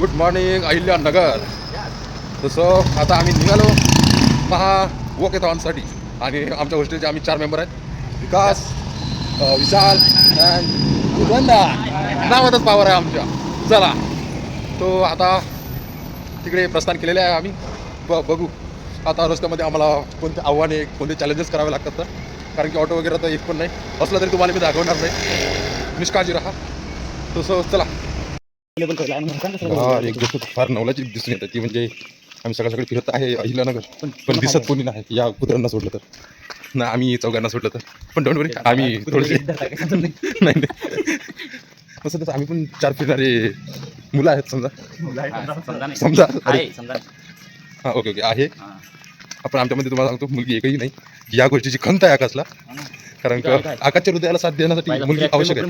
Good morning Ahilyanagar. तसं आता आम्ही निघालो वॉकेथॉनसाठी आणि आमच्या हॉस्टेलचे आम्ही 4 मेंबर आहेत. विकास, विशाल अँड वंदा. नावातच पावर आहे आमच्या. चला तो आता तिकडे प्रस्थान केलेले आहे आम्ही. बघू आता रस्त्यामध्ये आम्हाला कोणते आव्हाने कोणते चॅलेंजेस करावे लागतात तर, कारण की ऑटो वगैरे तर एक पण नाही असलं तरी तुम्हाला मी दाखवणार नाही. निष्काळजी राहा. तसं चला. एक गोष्ट फार नवलाची दिसून येते ती म्हणजे आम्ही सकाळ सकाळी फिरत आहे अहिल्यानगर पण दिसत कोणी नाही. या कुत्र्यांना सोडलं तर ना, आम्ही चौघांना सोडलं तर. पण डोंट वरी, आम्ही थोडेसे नाही तसं तसं आम्ही पण 4 फिरणारे मुलं आहेत समजा. हां ओके आहे. आपण आमच्यामध्ये तुम्हाला सांगतो मुलगी एकही नाही. या गोष्टीची खंत आहे आकाशला, कारण की आकाशच्या हृदयाला साथ देण्यासाठी मुलगी आवश्यक आहे.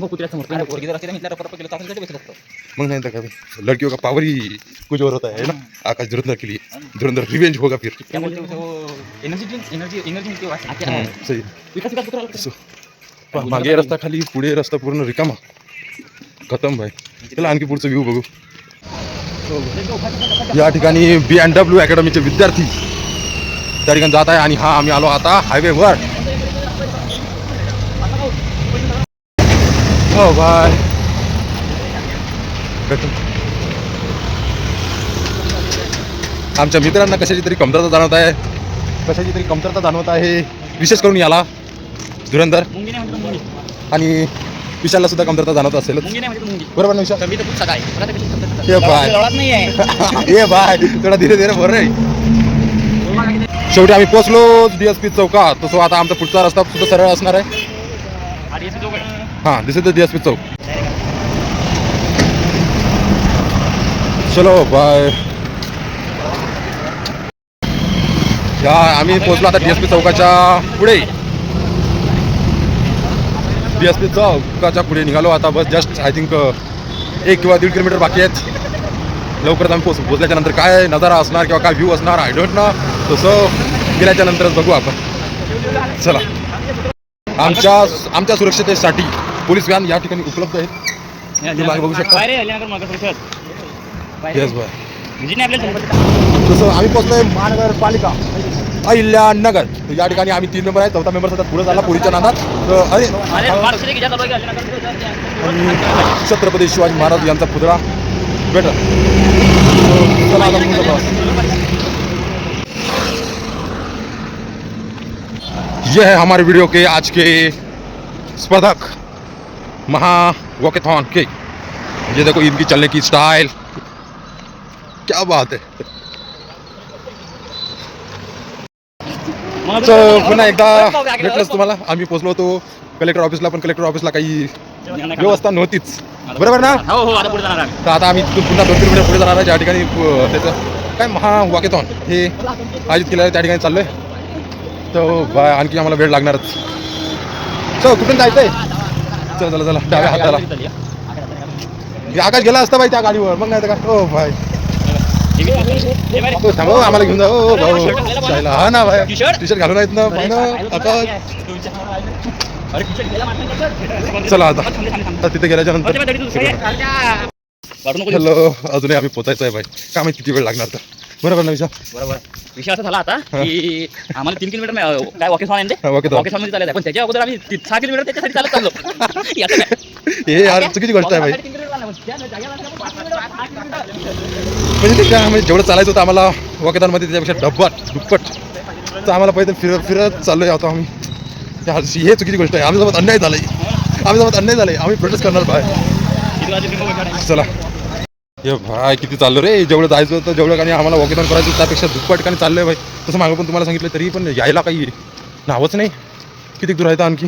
मग नाही तर काय, लडकियों का पावर ही कुछ और होता है ना. आकाश धुरंधर के लिए धुरंधर रिवेंज होगा फिर. मागे रस्ता खाली, पुढे रस्ता पूर्ण रिकामा खतम भाई. चला आणखी पुढचं व्ह्यू बघू. या ठिकाणी BMW अकॅडमीचे विद्यार्थी त्या ठिकाणी जात आहे आणि हा आम्ही आलो आता हायवेवर. हो बाय. आमच्या मित्रांना कशाची तरी कमतरता जाणवत आहे. विशेष करून याला धुरंधर आणि विशालला सुद्धा कमतरता जाणवत असेल. बरोबर ना विशाल? ये बाय थोडा धीरे धीरे बरं आहे. शेवटी आम्ही पोहोचलो DSP चौकात. तसं आता आमचा पुढचा रस्ता सुद्धा सरळ असणार आहे. हां, दिस इज द DSP चौक. चलो बाय. या आम्ही पोहोचलो आता DSP चौकाच्या पुढे. DSP चौकाच्या पुढे निघालो आता. बस जस्ट आय थिंक 1 किंवा 1.5 किलोमीटर बाकी आहेत. लवकरच आम्ही पोहोचल्याच्या नंतर काय नजारा असणार किंवा काय व्ह्यू असणार आय डोंट नो. तसं गेल्याच्या नंतरच बघू आपण. चला. आमच्या सुरक्षतेसाठी पोलीस व्हॅन या ठिकाणी उपलब्ध आहेत. तुम्ही बघू शकता. Yes bye. तसं आम्ही पोहोचलोय महानगरपालिका अहिल्यानगर. या ठिकाणी आम्ही 3 मेंबर आहेत. 4था मेंबर सुद्धा पुढे झाला पोलीसच्या नादात. अरे आणि छत्रपती शिवाजी महाराज यांचा पुतळा बेटर. ये है हमारे वीडियो के आज के स्पर्धक वॉकेथॉन के. ये देखो इनकी चलने की स्टाइल, क्या बात है. पुन्हा एकदा भेटलंच तुम्हाला. आम्ही पोहोचलो होतो कलेक्टर ऑफिसला, पण कलेक्टर ऑफिसला काही व्यवस्था नव्हतीच. बरोबर ना? तर आता आम्ही पुन्हा 2 किलोमीटर पुढे जाणार आहे. ज्या ठिकाणी त्याचं काय वॉकेथॉन हे आयोजित केलं आहे त्या ठिकाणी चाललोय. तर बाय आणखी आम्हाला वेळ लागणारच. चल कुठून जायचंय? चला डाव्या हाताला. आकाश गेला असता बाई त्या गाडीवर, मग नाही तर काय. हो भाई थांबव आम्हाला घेऊन जा. हो भाऊ हा ना भाई, टी शर्ट घालून आहेत ना आकाश. चला आता तिथे गेल्याच्या नंतर हॅलो अजूनही आम्ही पोचायचं आहे भाई. काय माहिती किती वेळ लागणार तर. बरोबर ना विशाल? बरोबर. विषय असा झाला आता की आम्हाला 3 किलोमीटर काय वॉकेथॉन मध्ये चालायचं, पण त्याच्या अगोदर आम्ही 6 किलोमीटर त्याच्यासाठी चालत चाललो. हे यार चुकीची गोष्ट आहे भाई. म्हणजे ते काय म्हणजे जेवढं चालायचं होतं आम्हाला वॉकेथॉन मध्ये त्याच्यापेक्षा दुप्पट तर आम्हाला पहिले फिरत चाललोय आता आम्ही. हे चुकीची गोष्ट आहे. आमच्यासोबत अन्याय झालाय. आम्ही प्रोटेस्ट करणार बाय. चला हे भाई किती चाललो रे. जेवढं जायचं होतं जेवढं काही आम्हाला वॉकेथॉन करायचं त्यापेक्षा दुप्पट काही चाललंय भाई. तसं मागं पण तुम्हाला सांगितलं तरी पण यायला काही नावच नाही. किती दूर आहे आणखी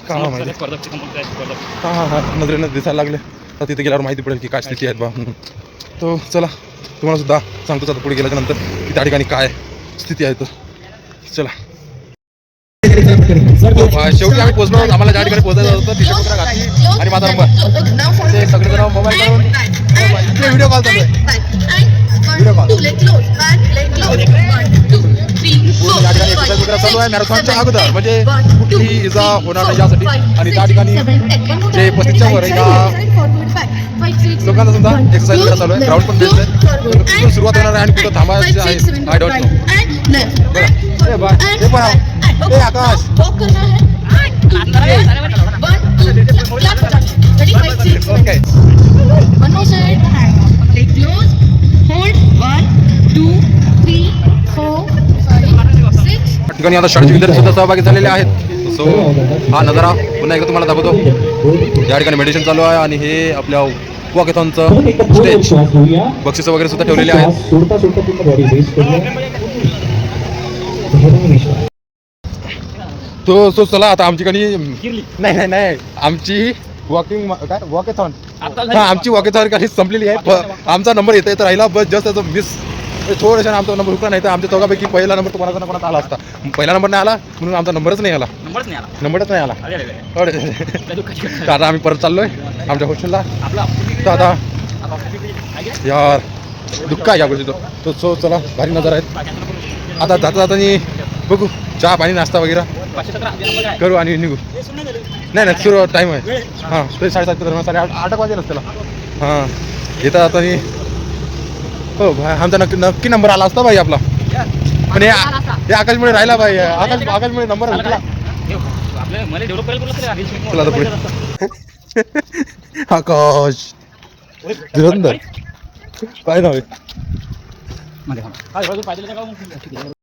का माहिती. हां नजरेनं दिसायला लागले. तर तिथे गेल्यावर माहिती पडेल की काय स्थिती आहेत बा. तो चला तुम्हाला सुद्धा सांगतोच आता पुढे गेल्याच्या नंतर की त्या ठिकाणी काय स्थिती आहे. तर चला. शेवटी आम्ही पोहोचलो. आम्हाला ज्या ठिकाणी पोहोचायचं होतं टी शर्ट वगैरे घातली आणि माझा नंबर ते सगळेजण मोबाईल करून व्हिडिओ कॉल चालू आहे. या ठिकाणी एक्सरसाइज वगैरे चालू आहे मॅरेथॉनच्या अगोदर, म्हणजे कुठलीही इजा होणार नाही यासाठी. आणि त्या ठिकाणी जे 35च्या वर या लोकांची लोकांना समजा एक्सरसाइज वगैरे चालू आहे, ग्राउंड पण बेस्ट आहे. कुठून सुरुवात होणार आहे आणि कुठं थांबायचं आहे आय डोंट नो. बघा हे बघ, हे पण आहे. हे आकाश okay. One more side. Take close. Hold. 1, 2, 3, 4, 5, 6. ठिकाणी आता शाळेचे विद्यार्थी सुद्धा सहभागी झालेले आहेत. सो हा नजारा पुन्हा एकदा तुम्हाला दाखवतो. या ठिकाणी मेडिटेशन चालू आहे आणि हे आपल्या वॉकेथॉनचं स्टेज, बक्षिसं वगैरे सुद्धा ठेवलेले आहेत. तो चला आता आमच्याकडे नाही आमची वॉकिंग काय वॉकेथॉन आमची वॉकेथॉन काही संपलेली आहे. आमचा नंबर येत राहिला बस जस्ट त्याचं मिस थोडंसं आमचा नंबर हुकला नाही तर आमच्या चौघापैकी पहिला नंबर तुम्हाला कोणाचा आला असता. पहिला नंबर नाही आला म्हणून आमचा नंबरच नाही आला. तर आता आम्ही परत चाललोय आमच्या हॉस्टेलला. तर आता यार दुःख आहे या गोष्टीचं. तो सो चला भारी नजर आहेत. आता जाता बघू चहा पाणी नाश्ता वगैरे करू आणि निघू. नाही सुरू टाईम आहे. हां तरी 7:30 दरम्यान 8:30 वाजेलच त्याला. हां येतात आता हो भाई आमचा नक्की नंबर आला असता भाई आपला. पण हे आकाशमुळे राहिला भाई. आकाशमुळे नंबर हुकला. चला आता पुढे आकाश धुरंधर काय नाव आहे.